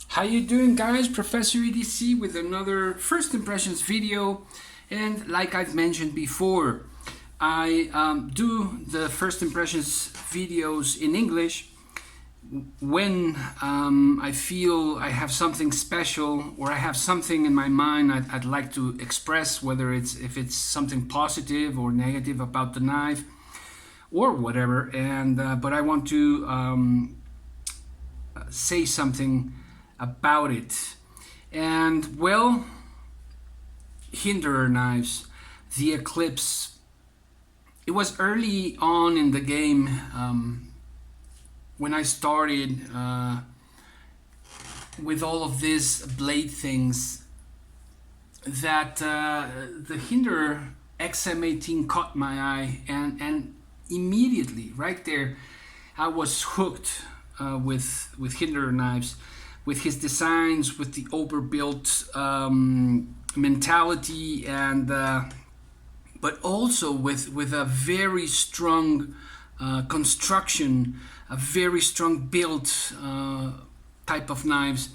How you doing, guys? Professor EDC with another first impressions video. And like I've mentioned before, I do the first impressions videos in English when I feel I have something special or I have something in my mind I'd like to express, whether if it's something positive or negative about the knife or whatever. And but I want to say something about it. And well, Hinderer knives, the Eclipse. It was early on in the game when I started with all of these blade things that the Hinderer XM18 caught my eye, and immediately right there I was hooked with Hinderer knives, with his designs, with the overbuilt mentality, and but also with a very strong construction, a very strong build type of knives.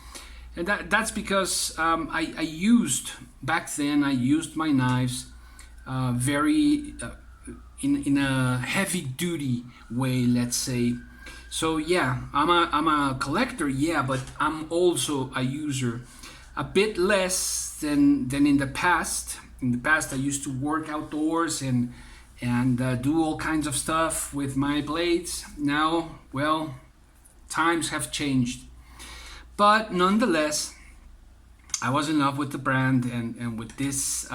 And that's because I used back then. I used my knives very in a heavy duty way, let's say. So yeah, I'm a collector, yeah, but I'm also a user. A bit less than in the past. In the past, I used to work outdoors and do all kinds of stuff with my blades. Now, well, times have changed. But nonetheless, I was in love with the brand and with this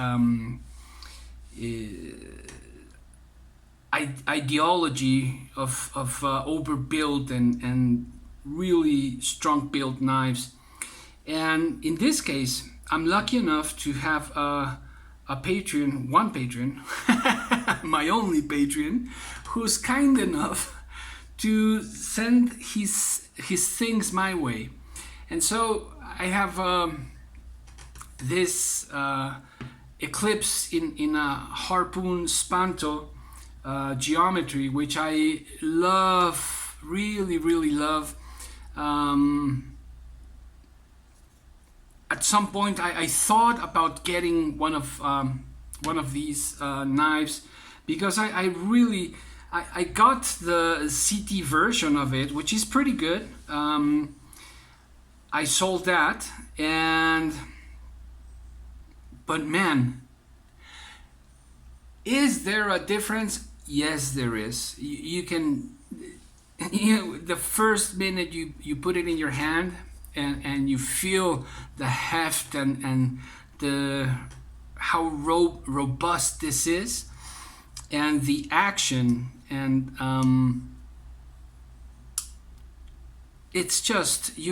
ideology of overbuilt and really strong built knives. And in this case, I'm lucky enough to have a patron, one patron, my only patron, who's kind enough to send his things my way. And so I have this Eclipse in a harpoon spanto geometry, which I love, really love. At some point, I thought about getting one of these knives, because I really I got the CT version of it, which is pretty good. I sold that, but man, is there a difference? Yes, there is. You can, the first minute you put it in your hand and you feel the heft and the how robust this is, and the action, and it's just, it's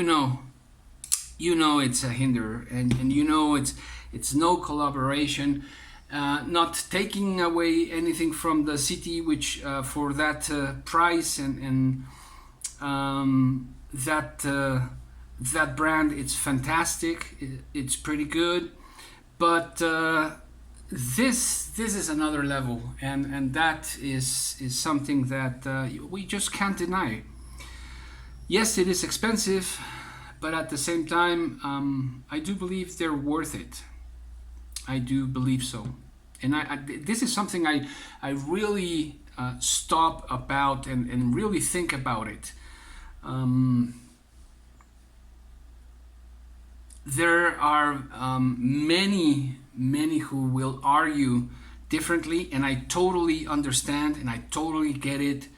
a Hinderer, and it's no collaboration. Not taking away anything from the city, which for that price and that brand, it's fantastic. It's pretty good, but this is another level, and that is something that we just can't deny. Yes, it is expensive, but at the same time, I do believe they're worth it. I do believe so. And this is something I really stop about and really think about it. There are many who will argue differently, and I totally understand and I totally get it.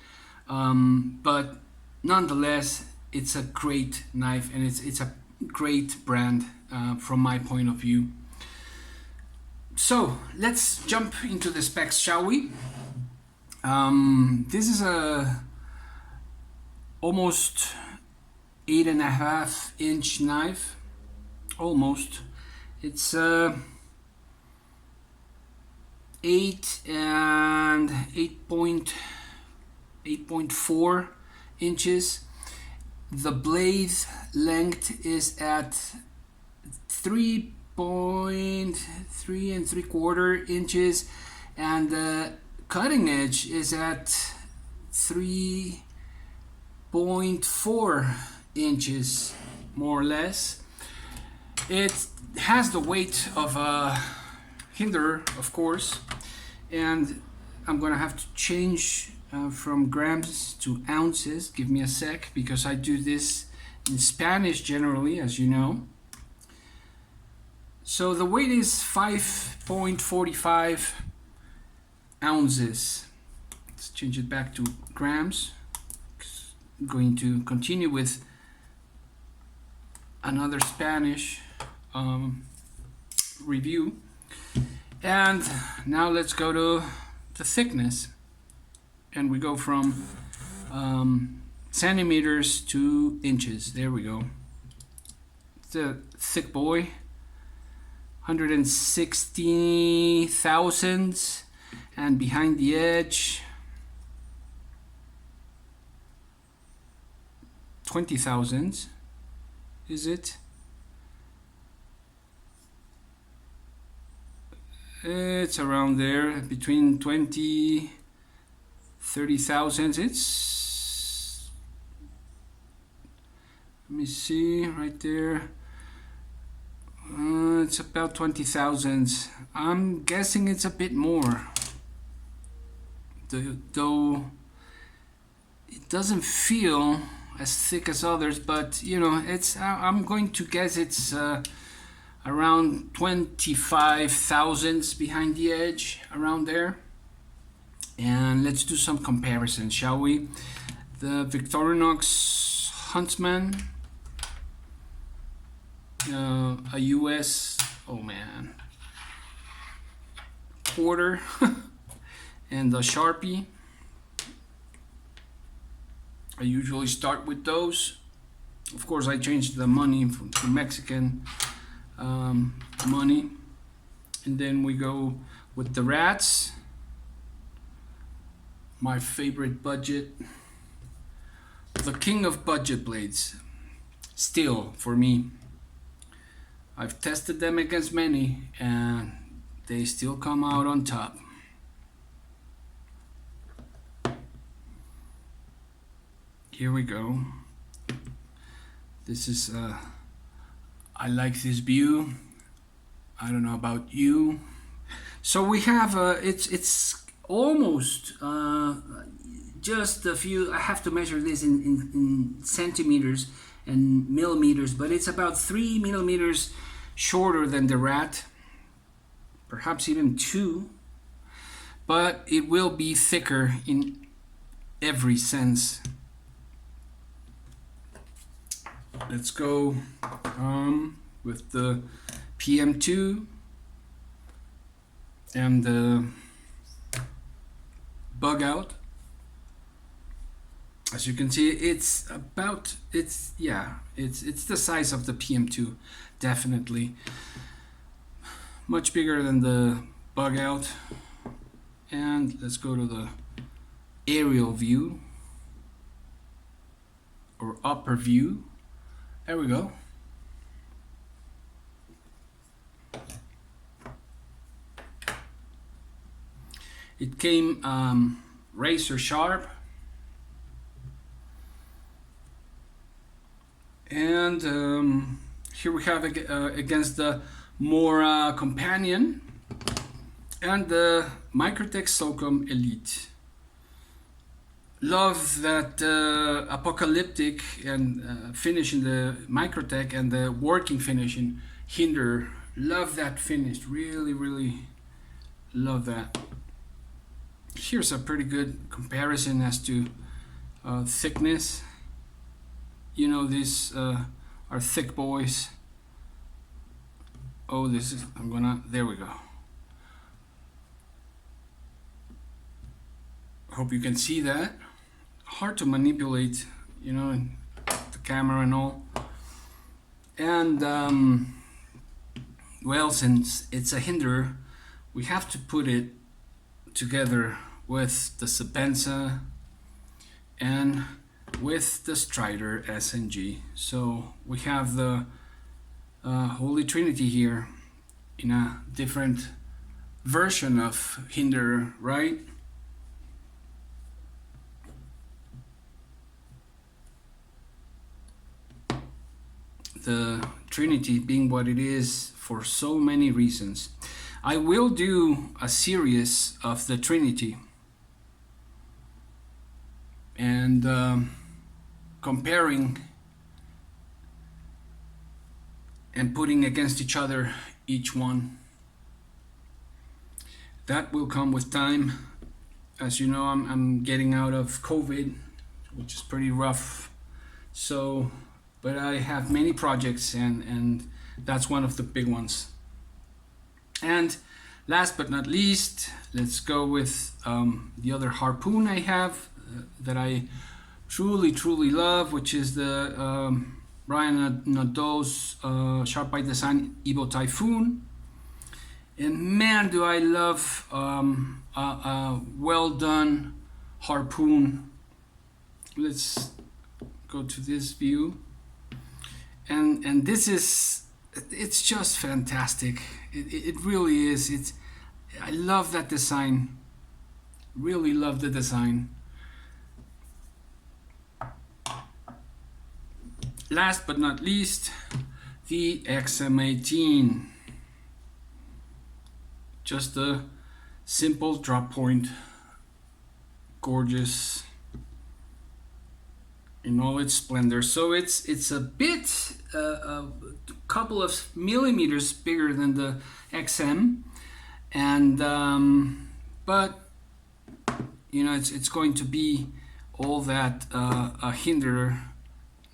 But nonetheless, it's a great knife, and it's a great brand from my point of view. So let's jump into the specs, shall we? This is a almost 8.5-inch knife. Almost. It's 8 and 8.4 inches. The blade length is at 3.3 3.75 inches, and the cutting edge is at 3.4 inches. more or less. It has the weight of a Hinderer, of course, and I'm gonna have to change from grams to ounces. Give me a sec, because I do this in Spanish generally, as you know. So the weight is 5.45 ounces. Let's change it back to grams. I'm going to continue with another Spanish review. And now let's go to the thickness. And we go from centimeters to inches. There we go. It's a thick boy. 160 thousandths, and behind the edge 20 thousandths. Is it? It's around there, between 20 30 thousandths. It's, let me see, right there. It's about 20 thousandths. I'm guessing it's a bit more, though it doesn't feel as thick as others, but you know, it's I'm going to guess it's around 25 thousandths behind the edge, around there. And let's do some comparisons, shall we? The Victorinox Huntsman, a US, oh man, quarter, and the Sharpie. I usually start with those. Of course, I changed the money to Mexican money, and then we go with the Rats, my favorite budget, the king of budget blades, still for me. I've tested them against many, and they still come out on top. Here we go. This is, I like this view. I don't know about you. So we have, it's almost just a few, I have to measure this in centimeters and millimeters, but it's about 3 millimeters shorter than the Rat, perhaps even 2, but it will be thicker in every sense. Let's go with the PM2 and the Bug Out. As you can see, it's the size of the PM2, definitely. Much bigger than the Bug Out. And let's go to the aerial view, or upper view. There we go. It came razor sharp, and here we have against the Mora Companion and the Microtech Solcom Elite. Love that apocalyptic and finish in the Microtech, and the working finish in Hinderer. Love that finish, really love that. Here's a pretty good comparison as to thickness. You know, these are thick boys. Oh, this is, there we go. Hope you can see that. Hard to manipulate, you know, the camera and all. And well, since it's a Hinderer, we have to put it together with the Sapensa and with the Strider SNG. So we have the Holy Trinity here in a different version of Hinderer, right? the Trinity being what it is for so many reasons. I will do a series of the Trinity and comparing and putting against each other each one. That will come with time. As you know, I'm getting out of COVID, which is pretty rough. So, but I have many projects, and that's one of the big ones. And last but not least, let's go with the other harpoon I have that I truly love, which is the Brian Nadeau's Sharp Bite Design Evo Typhoon. And man, do I love a well done harpoon. Let's go to this view. And this is, it's just fantastic. It really is. I love that design. Really love the design. Last but not least, the XM18. Just a simple drop point, gorgeous in all its splendor. So it's a bit, a couple of millimeters bigger than the XM, and but you know it's going to be all that a Hinderer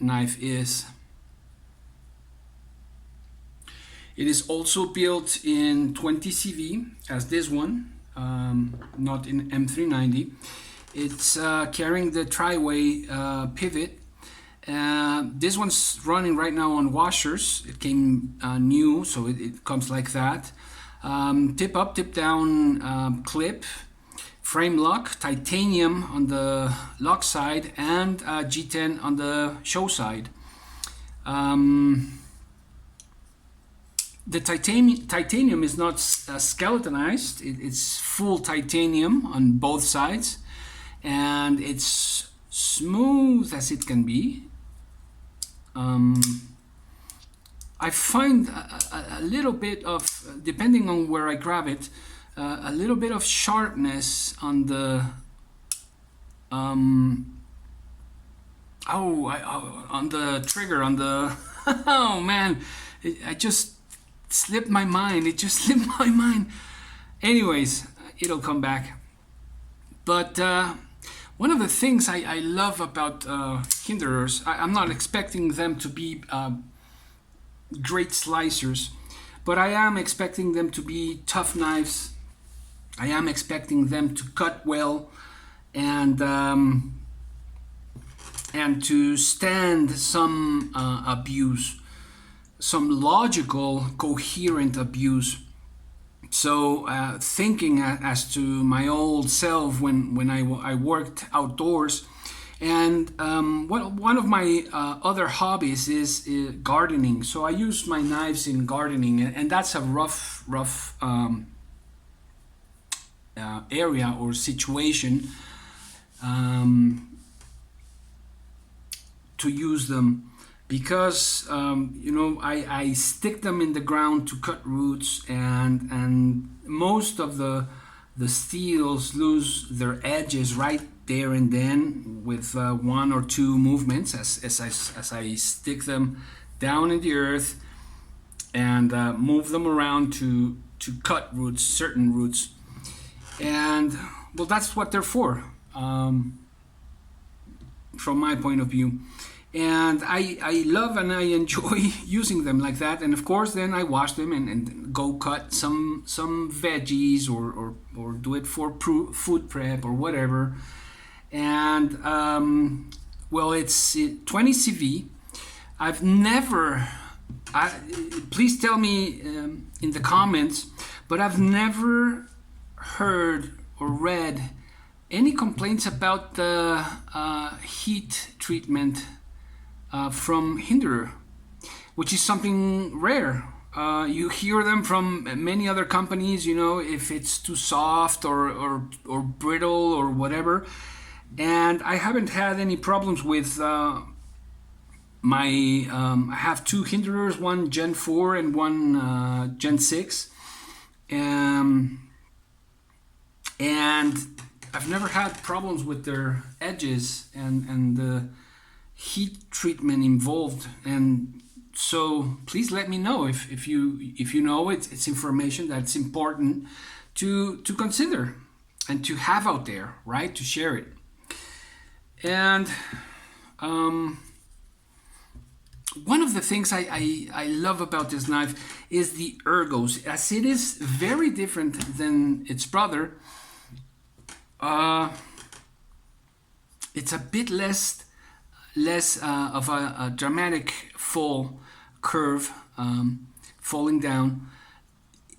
knife is. It is also built in 20 CV as this one, not in M390. It's carrying the tri-way pivot. This one's running right now on washers. It came new, so it comes like that. Tip up, tip down clip, frame lock, titanium on the lock side, and G10 on the show side. The titanium is not skeletonized. It's full titanium on both sides, and it's smooth as it can be. I find a little bit of, depending on where I grab it, a little bit of sharpness on the on the trigger, on the oh man, I just slipped my mind. It just slipped my mind. Anyways, it'll come back. But one of the things I love about Hinderers, I'm not expecting them to be great slicers, but I am expecting them to be tough knives. I am expecting them to cut well and to stand some abuse, some logical, coherent abuse. So thinking as to my old self when I worked outdoors, and one of my other hobbies is gardening. So I use my knives in gardening, and that's a rough area or situation to use them. Because I stick them in the ground to cut roots, and most of the steels lose their edges right there and then with one or two movements as I stick them down in the earth and move them around to cut roots, certain roots. And well, that's what they're for, from my point of view. And I love and I enjoy using them like that. And of course, then I wash them and go cut some veggies or do it for food prep or whatever. And well, it's 20 CV. I've never, please tell me in the comments, but I've never heard or read any complaints about the heat treatment from Hinderer, which is something rare. You hear them from many other companies, if it's too soft or brittle or whatever. And I haven't had any problems with I have two Hinderers, one Gen 4 and one Gen 6. And I've never had problems with their edges and the heat treatment involved. And so please let me know if you know it's information that's important to consider and to have out there, right? To share it. And one of the things I love about this knife is the ergos, as it is very different than its brother. It's a bit less of a dramatic fall curve, falling down.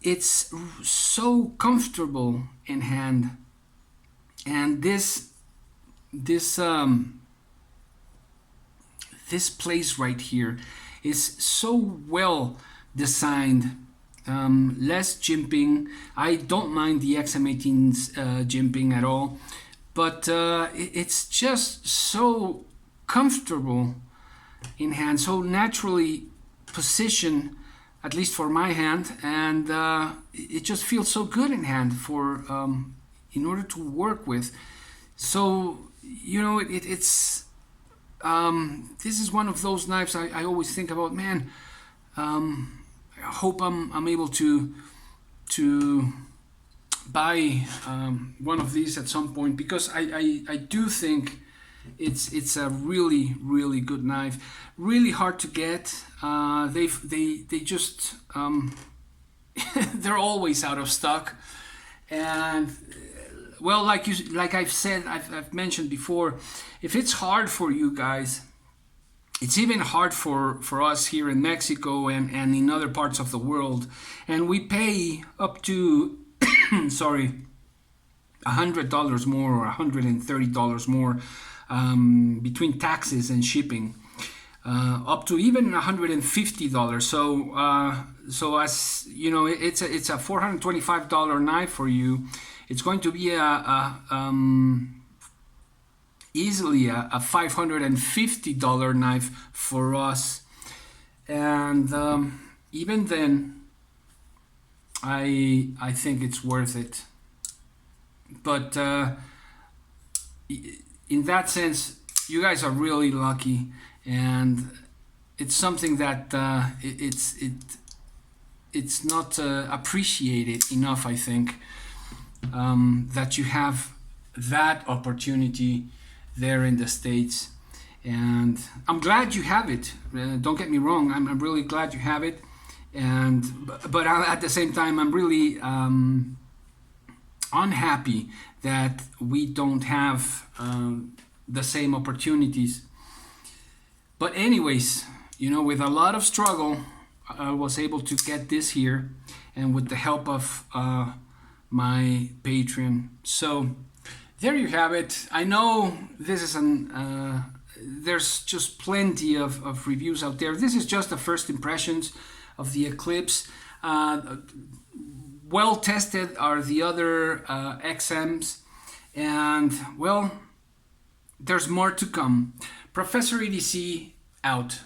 It's so comfortable in hand, and this place right here is so well designed. Less jimping. I don't mind the XM18's jimping at all, but it's just so comfortable in hand, so naturally positioned, at least for my hand, and it just feels so good in hand for in order to work with. So it's this is one of those knives I always think about. Man, I hope I'm able to buy one of these at some point, because I do think it's a really good knife. Really hard to get. They just they're always out of stock. And well, like I've said, I've mentioned before, if it's hard for you guys, it's even hard for us here in Mexico and in other parts of the world. And we pay up to, sorry, $100 more or $130 more between taxes and shipping. Up to even $150. So as you know, it's a $425 knife for you. It's going to be easily a $550 knife for us, and even then, I think it's worth it. But in that sense, you guys are really lucky, and it's something that it's not appreciated enough, I think, that you have that opportunity there in the States. And I'm glad you have it. Don't get me wrong, I'm really glad you have it. But at the same time, I'm really unhappy that we don't have the same opportunities. But anyways, with a lot of struggle, I was able to get this here, and with the help of my Patreon. So there you have it. I know this is there's just plenty of reviews out there. This is just the first impressions of the Eclipse. Well tested are the other XMs, and well, there's more to come. Professor EDC out.